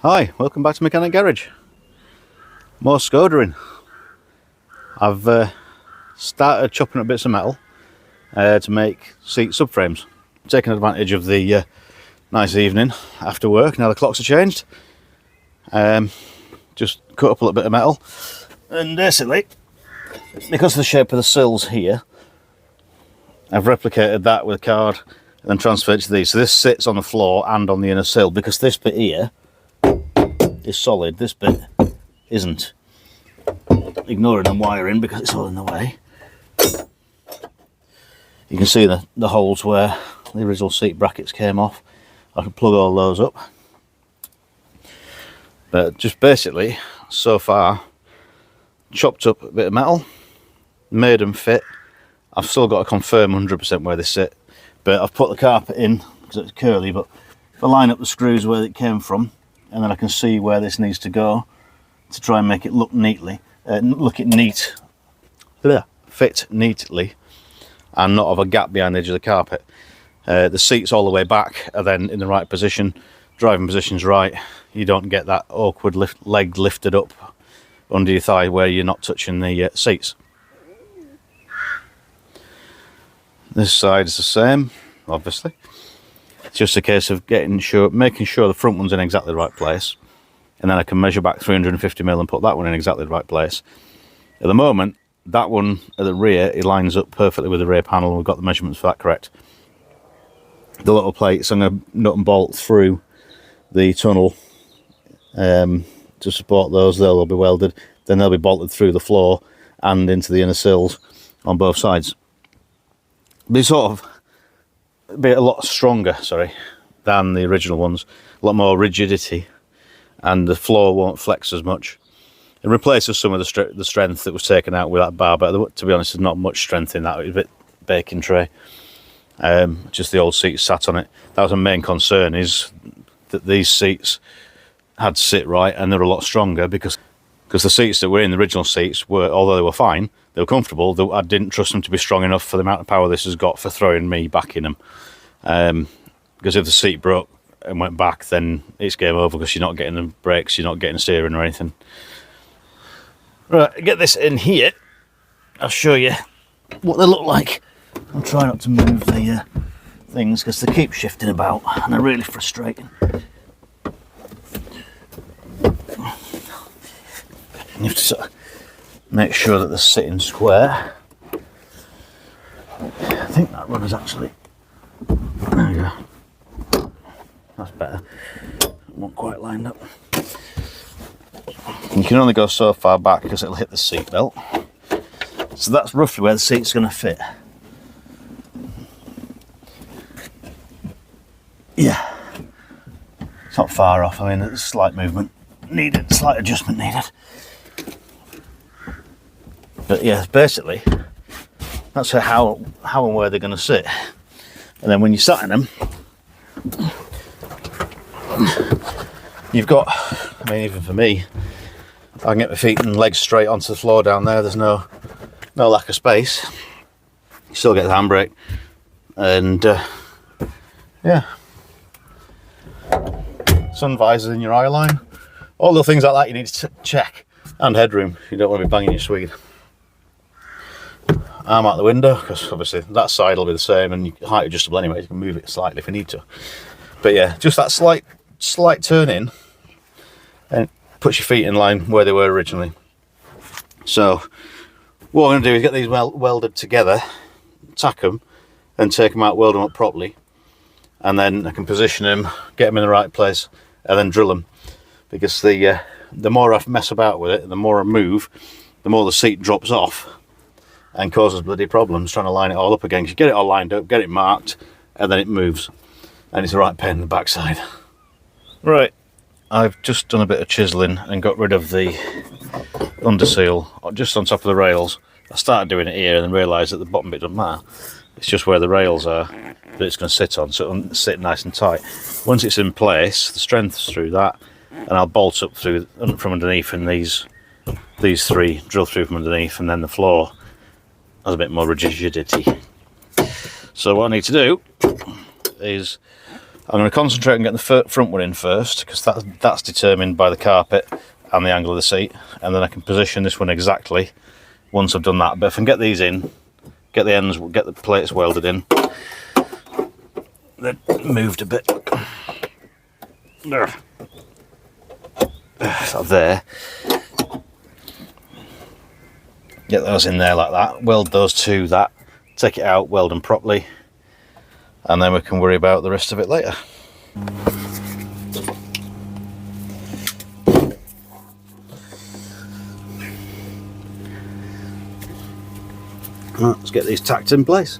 Hi, welcome back to Mechanic Garage. More Skoda in. I've started chopping up bits of metal to make seat subframes. Taking advantage of the nice evening after work, now the clocks are changed. Just cut up a little bit of metal, and basically, because of the shape of the sills here, I've replicated that with a card and then transferred it to these. So this sits on the floor and on the inner sill, because this bit here is solid, this bit isn't. Ignoring the wiring because it's all in the way. You can see the holes where the original seat brackets came off. I can plug all those up. But just basically, so far, chopped up a bit of metal, made them fit. I've still got to confirm 100% where they sit, but I've put the carpet in because it's curly, but if I line up the screws where it came from, and then I can see where this needs to go to try and make it look neatly, fit neatly, and not have a gap behind the edge of the carpet. The seats all the way back are then in the right position, driving position's right, you don't get that awkward leg lifted up under your thigh where you're not touching the seats. This side is the same, obviously. It's just a case of making sure the front one's in exactly the right place, and then I can measure back 350mm and put that one in exactly the right place. At the moment, that one at the rear, it lines up perfectly with the rear panel, and we've got the measurements for that correct. The little plates, I'm going to nut and bolt through the tunnel to support those. They'll be welded, then they'll be bolted through the floor and into the inner sills on both sides. Be a lot stronger, than the original ones. A lot more rigidity, and the floor won't flex as much. It replaces some of the strength that was taken out with that bar, but to be honest, there's not much strength in that. It was a bit baking tray. Just the old seats sat on it. That was a main concern, is that these seats had to sit right, and they're a lot stronger because the seats that were in the original seats were, although they were fine, they were comfortable, I didn't trust them to be strong enough for the amount of power this has got for throwing me back in them. Because if the seat broke and went back, then it's game over, because you're not getting the brakes, you're not getting steering or anything. Right, get this in here, I'll show you what they look like. I'll try not to move the things because they keep shifting about and they're really frustrating. You have to sort of make sure that they're sitting square. I think that rudder's actually, there we go, that's better. It won't quite lined up. You can only go so far back because it'll hit the seat belt. So that's roughly where the seat's going to fit. Yeah, it's not far off. I mean, there's slight movement needed, slight adjustment needed. But yeah, basically, that's how and where they're going to sit. And then when you're sat in them, you've got, I mean, even for me, I can get my feet and legs straight onto the floor down there. There's no lack of space. You still get the handbrake, and yeah, sun visors in your eye line, all the things like that you need to check, and headroom. You don't want to be banging your Swede. Arm out the window, because obviously that side will be the same, and height adjustable anyway. You can move it slightly if you need to. But yeah, just that slight turn in, and puts your feet in line where they were originally. So what I'm going to do is get these welded together, tack them, and take them out, weld them up properly, and then I can position them, get them in the right place, and then drill them. Because the more I mess about with it, the more I move, the more the seat drops off and causes bloody problems trying to line it all up again. 'Cause you get it all lined up, get it marked, and then it moves, and it's a right pain in the backside. Right, I've just done a bit of chiselling and got rid of the underseal just on top of the rails. I started doing it here and then realised that the bottom bit doesn't matter. It's just where the rails are that it's going to sit on, so it'll sit nice and tight. Once it's in place, the strength's through that, and I'll bolt up through from underneath, and these three drill through from underneath, and then the floor has a bit more rigidity. So what I need to do is I'm going to concentrate on getting the front one in first, because that's determined by the carpet and the angle of the seat, and then I can position this one exactly once I've done that. But if I can get these in, get the ends, get the plates welded in. They're moved a bit. So there. Get those in there like that, weld those to that, take it out, weld them properly, and then we can worry about the rest of it later. Right, let's get these tacked in place.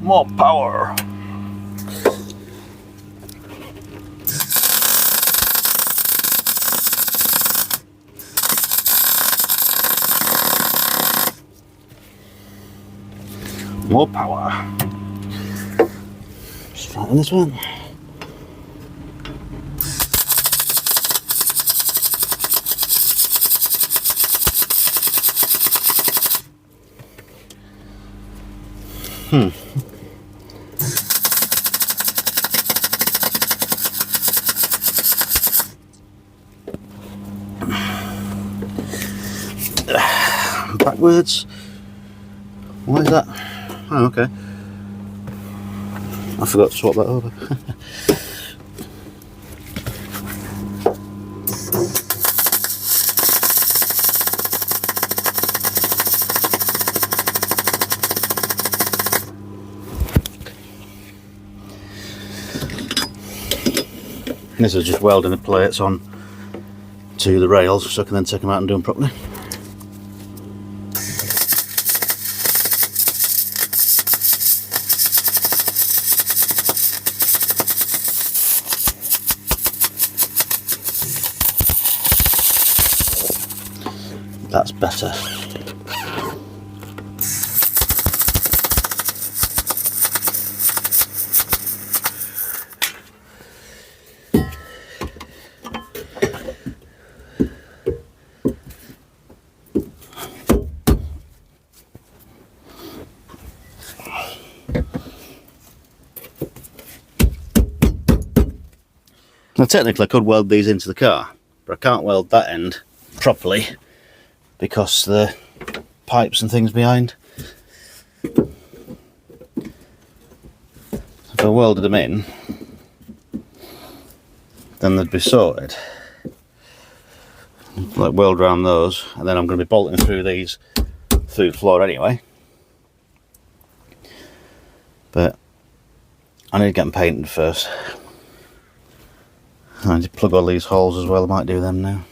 More power. More power. Straighten this one. Backwards. Why is that? Oh, okay. I forgot to swap that over. This is just welding the plates on to the rails so I can then take them out and do them properly. That's better. Now technically I could weld these into the car, but I can't weld that end properly because the pipes and things behind. If I welded them in, then they'd be sorted. Like weld around those, and then I'm going to be bolting through these through the floor anyway. But I need to get them painted first. I need to plug all these holes as well. I might do them now,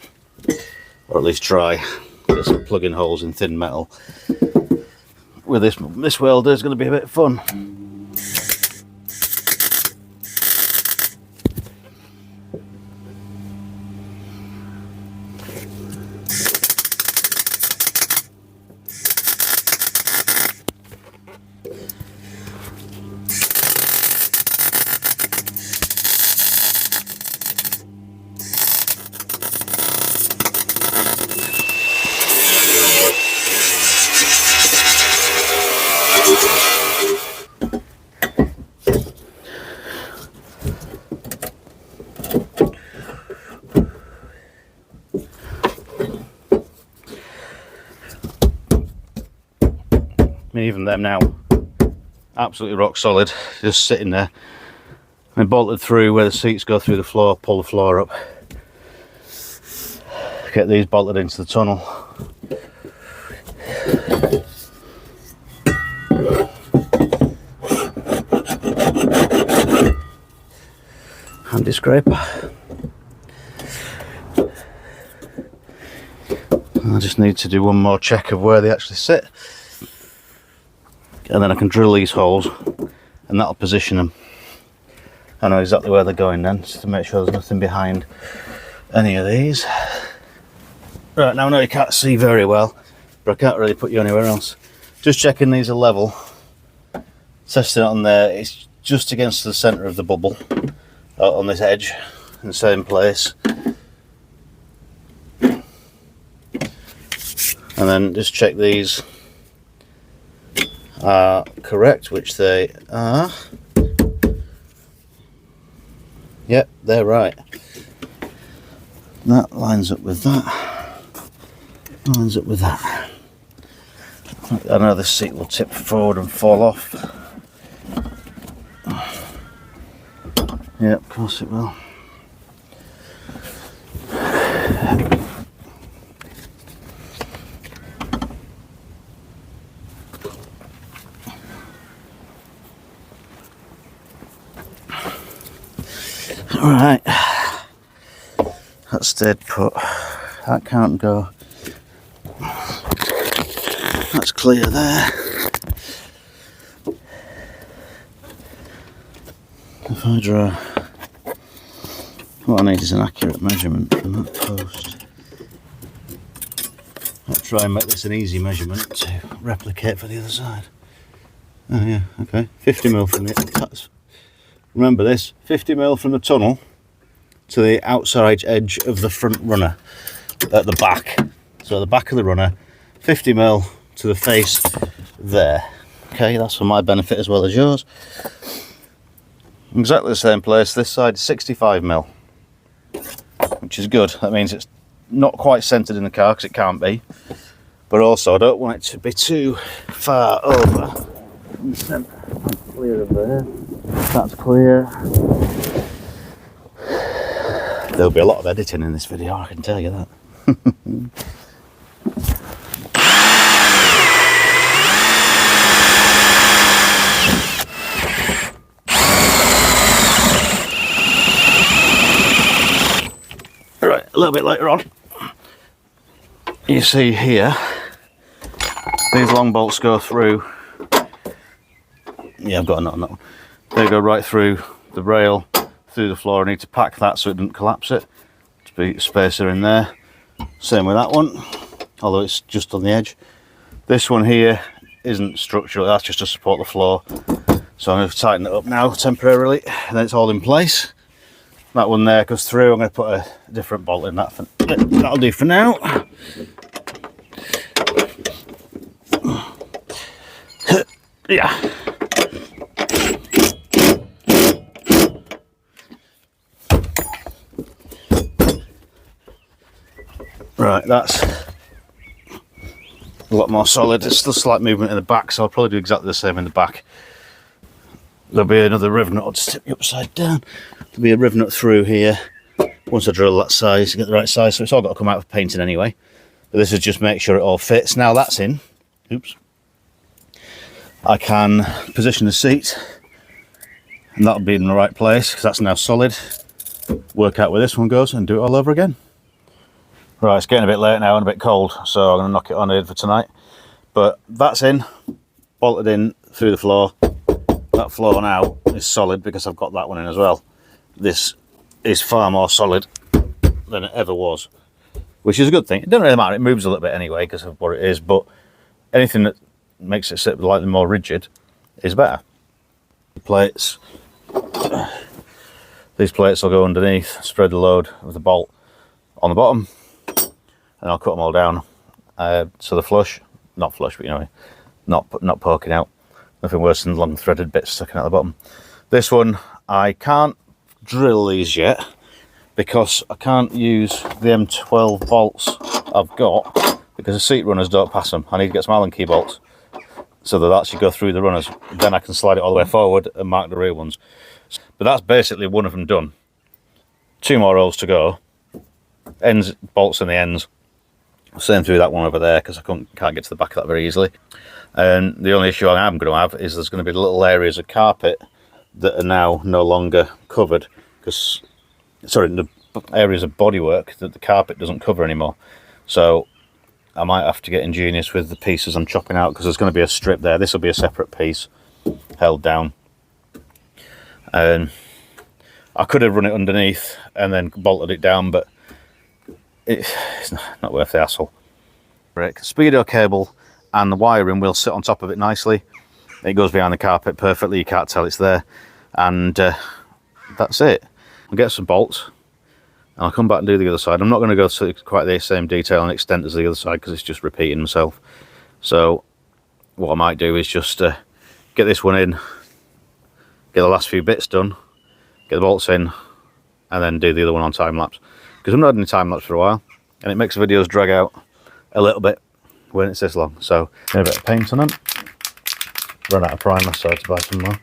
or at least try. Get some plug-in holes in thin metal. With this welder is going to be a bit fun. I mean, even them now, absolutely rock solid, just sitting there. I bolted through where the seats go through the floor, pull the floor up. Get these bolted into the tunnel. Handy scraper. I just need to do one more check of where they actually sit. And then I can drill these holes and that'll position them. I know exactly where they're going then, just to make sure there's nothing behind any of these. Right, now I know you can't see very well, but I can't really put you anywhere else. Just checking these are level. Testing it on there, it's just against the centre of the bubble, on this edge, in the same place. And then just check these are correct, which they are. Yep, they're right. That lines up with that. Lines up with that. I know this seat will tip forward and fall off. Yeah, of course it will. Alright, that stayed put. That can't go. That's clear there. If I draw, what I need is an accurate measurement from that post. I'll try and make this an easy measurement to replicate for the other side. Oh yeah, okay, 50mm from the, remember this, 50mm from the tunnel to the outside edge of the front runner at the back. So the back of the runner, 50mm to the face there. Okay, that's for my benefit as well as yours. Exactly the same place. This side is 65mm, which is good. That means it's not quite centered in the car, because it can't be, but also I don't want it to be too far over. That's clear over there. That's clear. There'll be a lot of editing in this video, I can tell you that. Right, a little bit later on, you see here, these long bolts go through. Yeah, I've got a knot on that one. They go right through the rail, through the floor. I need to pack that so it doesn't collapse it. To be a spacer in there. Same with that one, although it's just on the edge. This one here isn't structural, that's just to support the floor. So I'm going to tighten it up now temporarily, and then it's all in place. That one there goes through. I'm going to put a different bolt in that. That'll do for now. Yeah. Right, that's a lot more solid. There's still slight movement in the back, so I'll probably do exactly the same in the back. There'll be another riv nut. I'll just tip you upside down. There'll be a riv nut through here. Once I drill that size, get the right size, so it's all got to come out for painting anyway. But this is just make sure it all fits. Now that's in. Oops. I can position the seat, and that'll be in the right place because that's now solid. Work out where this one goes and do it all over again. Right, it's getting a bit late now and a bit cold, so I'm going to knock it on here for tonight. But that's in, bolted in through the floor. That floor now is solid because I've got that one in as well. This is far more solid than it ever was, which is a good thing. It doesn't really matter, it moves a little bit anyway because of what it is, but anything that makes it sit slightly more rigid is better. The plates, these plates will go underneath, spread the load of the bolt on the bottom, and I'll cut them all down so they're flush, not flush, but you know, not poking out. Nothing worse than long threaded bits sticking out the bottom. This one, I can't drill these yet because I can't use the M12 bolts I've got because the seat runners don't pass them. I need to get some Allen key bolts so that actually go through the runners. Then I can slide it all the way forward and mark the rear ones. But that's basically one of them done. 2 more rolls to go. Ends, bolts in the ends. Same through that one over there because I can't get to the back of that very easily. And the only issue I am going to have is there's going to be little areas of carpet that are now no longer covered because, sorry, the areas of bodywork that the carpet doesn't cover anymore. So I might have to get ingenious with the pieces I'm chopping out because there's going to be a strip there. This will be a separate piece held down. And I could have run it underneath and then bolted it down, but it's not worth the hassle. Speedo cable and the wiring will sit on top of it nicely. It goes behind the carpet perfectly, you can't tell it's there. And that's it. I'll get some bolts and I'll come back and do the other side. I'm not going to go to quite the same detail and extent as the other side because it's just repeating myself. So what I might do is just get this one in, get the last few bits done, get the bolts in, and then do the other one on time lapse, because I'm not doing time lapse for a while and it makes the videos drag out a little bit when it's this long. So a bit of paint on them, run out of primer, so I had to buy some more.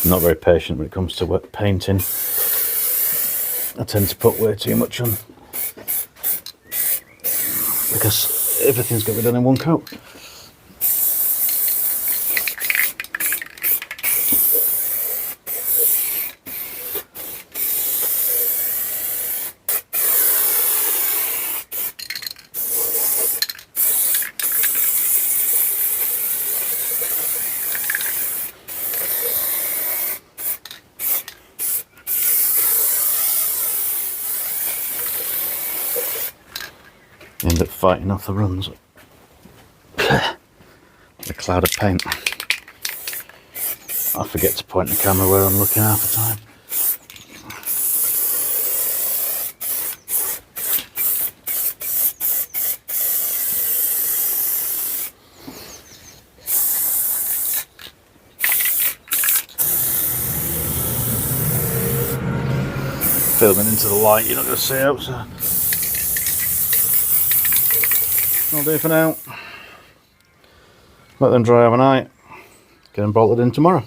I'm not very patient when it comes to wet painting. I tend to put way too much on because everything's got to be done in one coat. End up fighting off the runs. The cloud of paint. I forget to point the camera where I'm looking half the time. Filming into the light, you're not going to see out, so I'll do for now. Let them dry overnight. Get them bolted in tomorrow.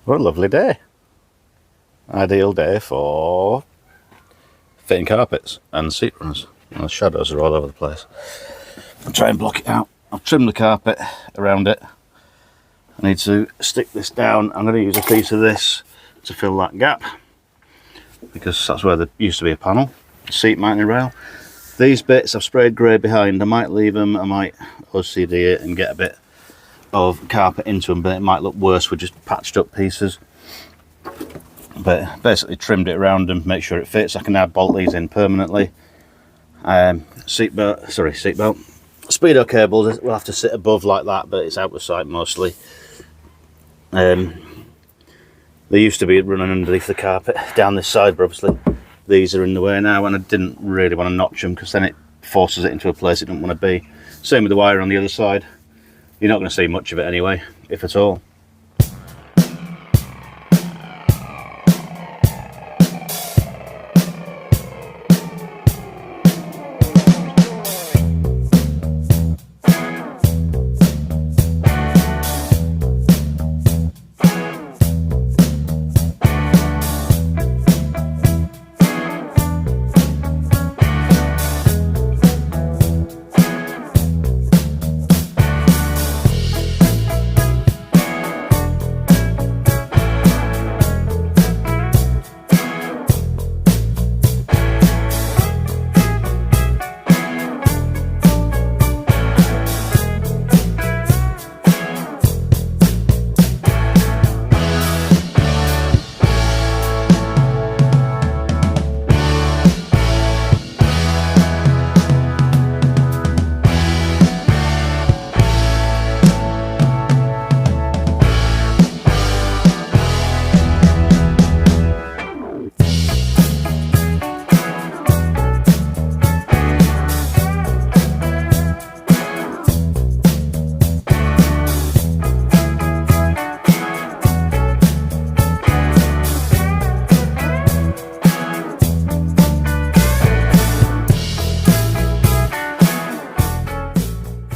What a lovely day. Ideal day for fitting carpets and seat runners. Well, the shadows are all over the place. I'll try and block it out. I've trimmed the carpet around it. I need to stick this down. I'm going to use a piece of this to fill that gap, because that's where there used to be a panel, seat mounting rail. These bits I've sprayed grey behind. I might leave them, I might OCD it and get a bit of carpet into them, but it might look worse with just patched up pieces. But basically trimmed it around and make sure it fits. I can now bolt these in permanently. Seatbelt. Speedo cables will have to sit above like that, but it's out of sight mostly. They used to be running underneath the carpet down this side, but obviously these are in the way now, and I didn't really want to notch them because then it forces it into a place it doesn't want to be. Same with the wire on the other side. You're not going to see much of it anyway, if at all.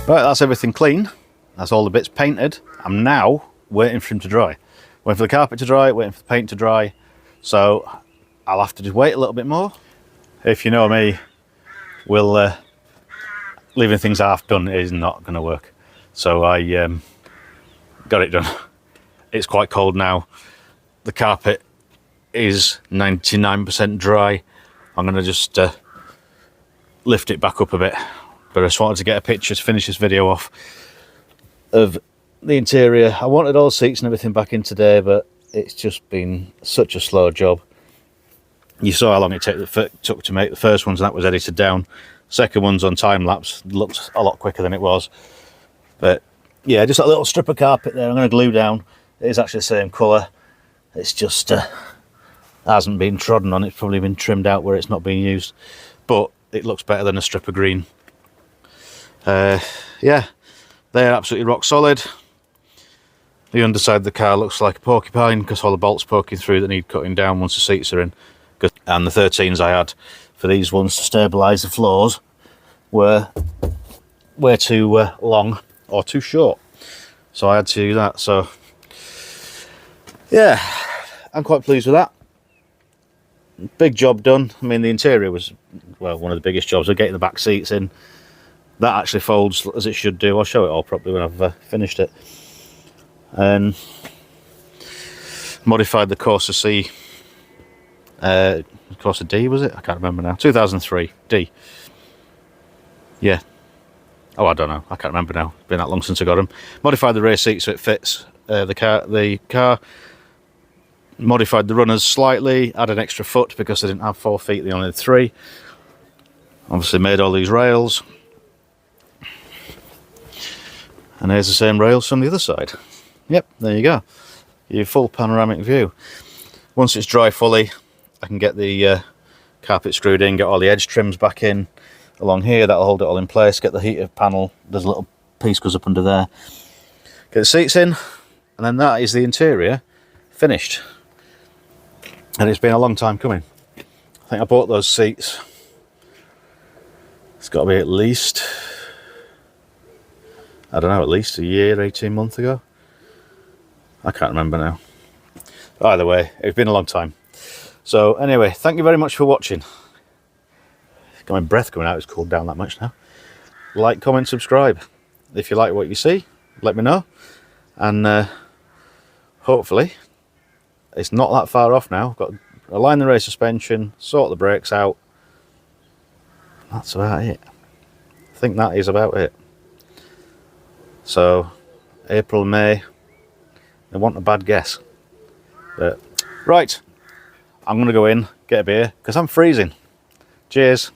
Right, that's everything clean. That's all the bits painted. I'm now waiting for him to dry. Waiting for the carpet to dry, waiting for the paint to dry. So I'll have to just wait a little bit more. If you know me, leaving things half done is not going to work. So I got it done. It's quite cold now. The carpet is 99% dry. I'm going to just lift it back up a bit. But I just wanted to get a picture to finish this video off of the interior. I wanted all seats and everything back in today, but it's just been such a slow job. You saw how long it took to make the first ones, and that was edited down. Second one's on time lapse, looked a lot quicker than it was. But yeah, just a little strip of carpet there. I'm going to glue down. It is actually the same colour. It's just hasn't been trodden on. It's probably been trimmed out where it's not being used, but it looks better than a strip of green. Yeah, they're absolutely rock solid. The underside of the car looks like a porcupine because all the bolts poking through that need cutting down once the seats are in. And the 13s I had for these ones to stabilise the floors were way too long or too short, so I had to do that. So yeah, I'm quite pleased with that. Big job done. I mean, the interior was, well, one of the biggest jobs of getting the back seats in. That actually folds as it should do. I'll show it all properly when I've finished it. And modified the Corsa C, Corsa D was it? I can't remember now. 2003 D. Yeah. Oh, I don't know. I can't remember now. It's been that long since I got them. Modified the rear seat so it fits the car. Modified the runners slightly. Add an extra foot because they didn't have 4 feet. They only had 3. Obviously made all these rails. And here's the same rails from the other side. Yep, there you go. Your full panoramic view. Once it's dry fully, I can get the carpet screwed in, get all the edge trims back in along here. That'll hold it all in place. Get the heater panel. There's a little piece goes up under there. Get the seats in, and then that is the interior finished. And it's been a long time coming. I think I bought those seats. It's got to be at least, I don't know, at least a year, 18 months ago. I can't remember now. Either way, it's been a long time. So anyway, thank you very much for watching. Got my breath coming out, it's cooled down that much now. Like, comment, subscribe. If you like what you see, let me know. And hopefully, it's not that far off now. I've got to align the rear suspension, sort the brakes out. That's about it. I think that is about it. So, April, May, they want a bad guess. But, right, I'm going to go in, get a beer, because I'm freezing. Cheers.